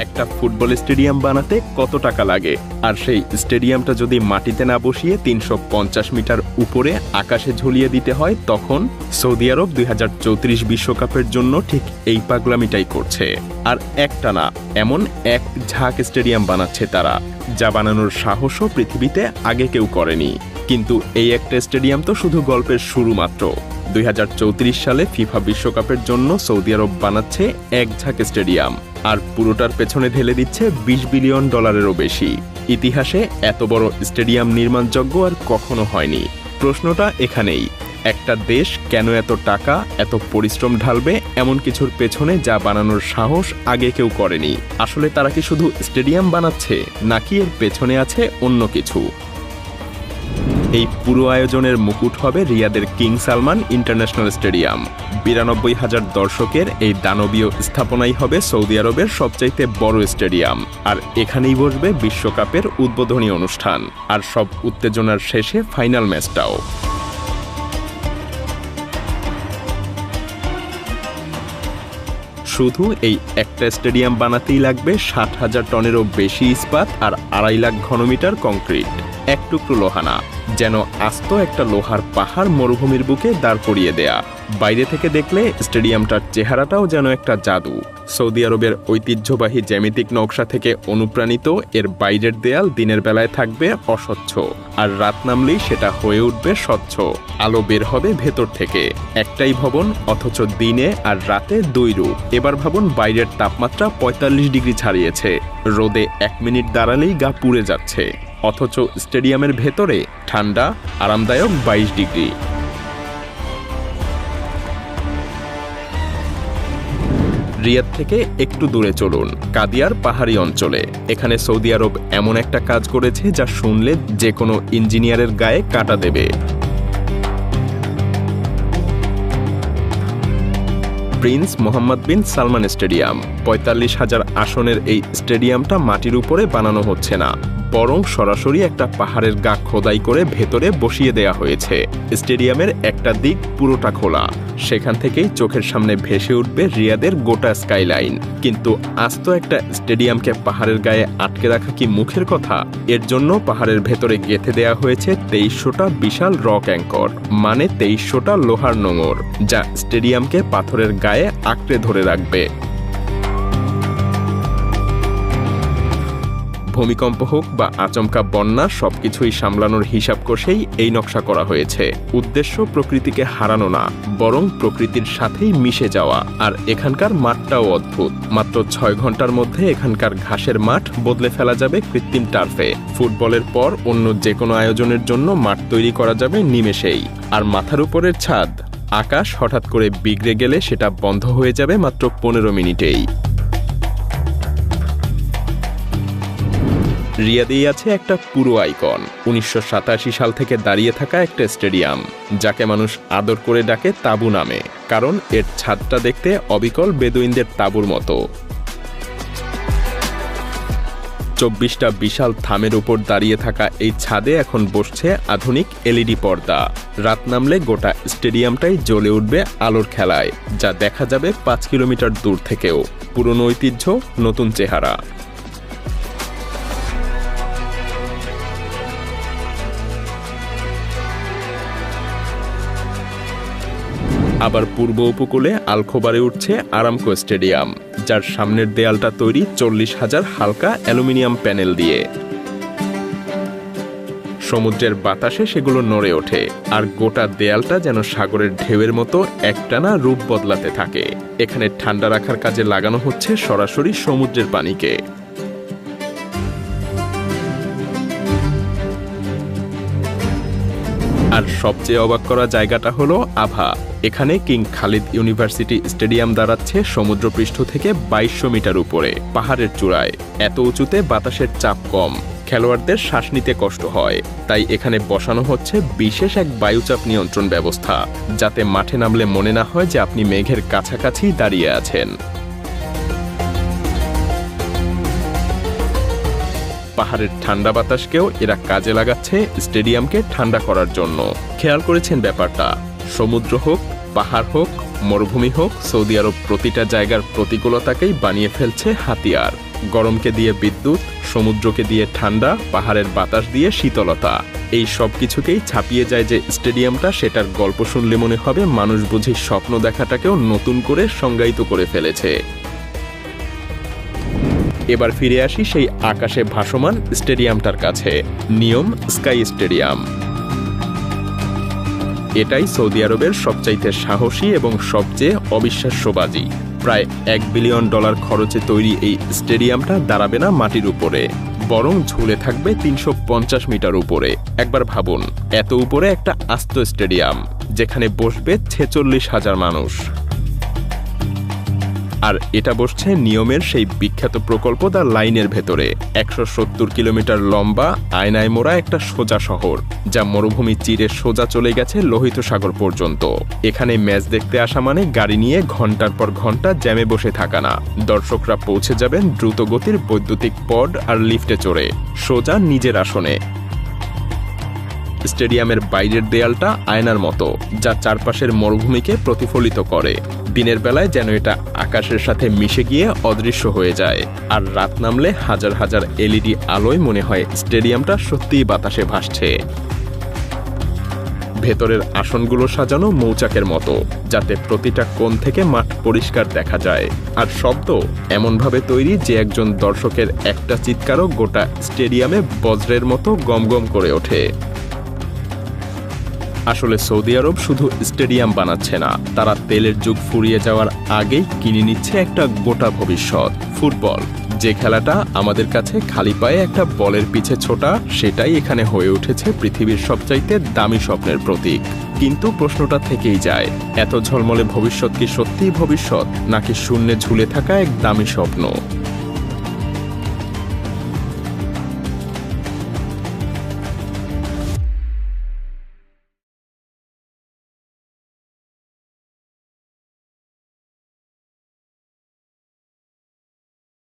একটা football stadium বানাতে কত টাকা লাগে, আর সেই স্টেডিয়ামটা যদি মাটিতে না বসিয়ে ৩৫০ মিটার উপরে আকাশে ঝুলিয়ে দিতে হয়, তখন সৌদি আরব ২০৩৪ বিশ্বকাপের জন্য ঠিক এই পাগলামিটাই করছে। আর একটা না, এমন এক ঝাঁক স্টেডিয়াম বানাচ্ছে তারা, যা বানানোর সাহসও পৃথিবীতে আগে কেউ করেনি। কিন্তু এই একটা স্টেডিয়াম তো শুধু গল্পের শুরু মাত্র। ২০৩৪ সালে ফিফা বিশ্বকাপের জন্য সৌদি আরব বানাচ্ছে এক ঝাঁক স্টেডিয়াম, আর পুরোটার পেছনে ঢেলে দিচ্ছে $২০ বিলিয়ন বেশি। ইতিহাসে এত বড় স্টেডিয়াম নির্মাণযোগ্য আর কখনো হয়নি। প্রশ্নটা এখানেই, একটা দেশ কেন এত টাকা, এত পরিশ্রম ঢালবে এমন কিছুর পেছনে যা বানানোর সাহস আগে কেউ করেনি? আসলে তারা কি শুধু স্টেডিয়াম বানাচ্ছে, নাকি এর পেছনে আছে অন্য কিছু? এই পুরো আয়োজনের মুকুট হবে রিয়াদের কিং সালমান ইন্টারন্যাশনাল স্টেডিয়াম। ৯২,০০০ দর্শকের এই দানবীয় স্থাপনাই হবে সৌদি আরবের সবচাইতে বড় স্টেডিয়াম, আর এখানেই বসবে বিশ্বকাপের উদ্বোধনী অনুষ্ঠান, আর সব উত্তেজনার শেষে ফাইনাল ম্যাচটাও। শুধু এই একটা স্টেডিয়াম বানাতেই লাগবে ৬০,০০০ টনেরও বেশি ইস্পাত আর ২.৫ লাখ ঘনমিটার কংক্রিট। এক টুকরো লোহানা, যেন আস্ত একটা লোহার পাহাড় মরুভূমির বুকে দাঁড় করিয়ে দেয়া। বাইরে থেকে দেখলে স্টেডিয়ামটার চেহারাটাও যেন একটা জাদু। সৌদি আরবের ঐতিহ্যবাহী জ্যামিতিক নকশা থেকে অনুপ্রাণিত এর বাইরের দেয়াল দিনের বেলায় থাকবে অস্বচ্ছ, আর রাত নামলেই সেটা হয়ে উঠবে স্বচ্ছ। আলো বের হবে ভেতর থেকে। একটাই ভবন, অথচ দিনে আর রাতে দুই রূপ। এবার ভাবুন, বাইরের তাপমাত্রা ৪৫ ডিগ্রি ছাড়িয়েছে, রোদে ১ মিনিট দাঁড়ালেই গা পুড়ে যাচ্ছে, অথচ স্টেডিয়ামের ভেতরে ঠান্ডা আরামদায়ক ২২ ডিগ্রি। রিয়াদ থেকে একটু দূরে চলুন, কাদিয়ার পাহাড়ি অঞ্চলে। এখানে সৌদি আরব এমন একটা কাজ করেছে যা শুনলে যে কোনো ইঞ্জিনিয়ারের গায়ে কাঁটা দেবে। প্রিন্স মোহাম্মদ বিন সালমান স্টেডিয়াম। ৪৫,০০০ আসনের এই স্টেডিয়ামটা মাটির উপরে বানানো হচ্ছে না, বরং সরাসরি একটা পাহাড়ের গা খোদাই করে ভেতরে বসিয়ে দেয়া হয়েছে। স্টেডিয়ামের একটা দিক পুরোটা খোলা, সেখান থেকেই চোখের সামনে ভেসে উঠবে রিয়াদের গোটা স্কাইলাইন। কিন্তু আস্ত একটা স্টেডিয়ামকে পাহাড়ের গায়ে আটকে রাখা কি মুখের কথা? এর জন্য পাহাড়ের ভেতরে গেঁথে দেয়া হয়েছে ২৩০০টা বিশাল রক অ্যাঙ্কর, মানে ২৩০০টা লোহার নোঙর, যা স্টেডিয়ামকে পাথরের গায়ে আঁকড়ে ধরে রাখবে। ভূমিকম্প হোক বা আচমকা বন্যা, সবকিছুই সামলানোর হিসাব কষেই এই নকশা করা হয়েছে। উদ্দেশ্য প্রকৃতিকে হারানো না, বরং প্রকৃতির সাথেই মিশে যাওয়া। আর এখানকার মাঠটাও অদ্ভুত। মাত্র ৬ ঘন্টার মধ্যে এখানকার ঘাসের মাঠ বদলে ফেলা যাবে কৃত্রিম টার্ফে। ফুটবলের পর অন্য যে কোনো আয়োজনের জন্য মাঠ তৈরি করা যাবে নিমেষেই। আর মাথার উপরের ছাদ, আকাশ হঠাৎ করে বিগড়ে গেলে সেটা বন্ধ হয়ে যাবে মাত্র ১৫ মিনিটেই। রিয়াদেই আছে একটা পুরো আইকন, ১৯৮৭ সাল থেকে দাঁড়িয়ে থাকা একটা স্টেডিয়াম, যাকে মানুষ আদর করে ডাকে তাঁবু নামে, কারণ এর ছাদটা দেখতে অবিকল বেদুইনদের তাঁবুর মতো। ২৪টা বিশাল থামের উপর দাঁড়িয়ে থাকা এই ছাদে এখন বসছে আধুনিক এলইডি পর্দা। রাত নামলে গোটা স্টেডিয়ামটাই জ্বলে উঠবে আলোর খেলায়, যা দেখা যাবে ৫ কিলোমিটার দূর থেকেও। পুরনো ঐতিহ্য, নতুন চেহারা। আবার পূর্ব উপকূলে আলখোবারে উঠছে আরামকো স্টেডিয়াম, যার সামনের দেয়ালটা তৈরি ৪০,০০০ হালকা অ্যালুমিনিয়াম প্যানেল দিয়ে। সমুদ্রের বাতাসে সেগুলো নড়ে ওঠে, আর গোটা দেয়ালটা যেন সাগরের ঢেউয়ের মতো একটানা রূপ বদলাতে থাকে। এখানে ঠান্ডা রাখার কাজে লাগানো হচ্ছে সরাসরি সমুদ্রের পানিকে। আর সবচেয়ে অবাক করা জায়গাটা হলো আভা। এখানে কিং খালিদ ইউনিভার্সিটি স্টেডিয়াম দাঁড়াচ্ছে সমুদ্রপৃষ্ঠ থেকে ২২০০ মিটার উপরে, পাহাড়ের চূড়ায়। এত উঁচুতে বাতাসের চাপ কম, খেলোয়াড়দের শ্বাস নিতে কষ্ট হয়। তাই এখানে বসানো হচ্ছে বিশেষ এক বায়ুচাপ নিয়ন্ত্রণ ব্যবস্থা, যাতে মাঠে নামলে মনে না হয় যে আপনি মেঘের কাছাকাছি দাঁড়িয়ে আছেন। পাহাড়ের ঠান্ডা বাতাসকেও এরা কাজে লাগাচ্ছে স্টেডিয়ামকে ঠান্ডা করার জন্য। খেয়াল করেছেন ব্যাপারটা? সমুদ্র হোক, পাহাড় হোক, মরুভূমি হোক, সৌদি আরব প্রতিটা জায়গার প্রতিকূলতাকেই বানিয়ে ফেলছে হাতিয়ার। গরমকে দিয়ে বিদ্যুৎ, সমুদ্রকে দিয়ে ঠান্ডা, পাহাড়ের বাতাস দিয়ে শীতলতা, এই সব কিছুকেই ছাপিয়ে যায় যে স্টেডিয়ামটা, সেটার গল্প শুনলে মনে হবে মানুষ বুঝি স্বপ্ন দেখাটাকেও নতুন করে সংজ্ঞায়িত করে ফেলেছে। এবার ফিরে আসি সেই আকাশে ভাসমান স্টেডিয়ামটার কাছে, নিয়ম স্কাই স্টেডিয়াম। এটাই সৌদি আরবের সবচাইতে সাহসী এবং সবচেয়ে অবিশ্বাস্যবাজি। প্রায় $1 বিলিয়ন খরচে তৈরি এই স্টেডিয়ামটা দাঁড়াবে না মাটির উপরে, বরং ঝুলে থাকবে 350 মিটার উপরে। একবার ভাবুন, এত উপরে একটা আস্ত স্টেডিয়াম, যেখানে বসবে 46,000 মানুষ। আর এটা বসছে নিয়মের সেই বিখ্যাত প্রকল্প দ্য লাইনের ভেতরে, 170 কিলোমিটার লম্বা আয়নায় মোড়া একটা সোজা শহর, যা মরুভূমি চিরে সোজা চলে গেছে লোহিত সাগর পর্যন্ত। এখানে ম্যাচ দেখতে আসা মানে গাড়ি নিয়ে ঘন্টার পর ঘন্টা জ্যামে বসে থাকা না, দর্শকরা পৌঁছে যাবেন দ্রুত গতির বৈদ্যুতিক পড আর লিফটে চড়ে সোজা নিজের আসনে। স্টেডিয়ামের বাইরের দেয়ালটা আয়নার মতো, যা চারপাশের মরুভূমিকে প্রতিফলিত করে। দিনের বেলায় যেন এটা আকাশের সাথে মিশে গিয়ে অদৃশ্য হয়ে যায়, আর রাত নামলে হাজার হাজার এলইডি আলোয় মনে হয় স্টেডিয়ামটা সত্যিই বাতাসে ভাসছে। ভেতরের আসনগুলো সাজানো মৌচাকের মতো, যাতে প্রতিটা কোণ থেকে মাঠ পরিষ্কার দেখা যায়। আর শব্দ এমনভাবে তৈরি যে একজন দর্শকের একটা চিৎকারও গোটা স্টেডিয়ামে বজ্রের মতো গমগম করে ওঠে। আসলে সৌদি আরব শুধু স্টেডিয়াম বানাচ্ছে না, তারা তেলের যুগ ফুরিয়ে যাওয়ার আগেই কিনে নিচ্ছে একটা গোটা ভবিষ্যৎ, ফুটবল। যে খেলাটা আমাদের কাছে খালি পায়ে একটা বলের পিছে ছোটা, সেটাই এখানে হয়ে উঠেছে পৃথিবীর সবচাইতে দামি স্বপ্নের প্রতীক। কিন্তু প্রশ্নটা থেকেই যায়, এত ঝলমলে ভবিষ্যৎ কি সত্যিই ভবিষ্যৎ, নাকি শূন্যে ঝুলে থাকা এক দামি স্বপ্ন?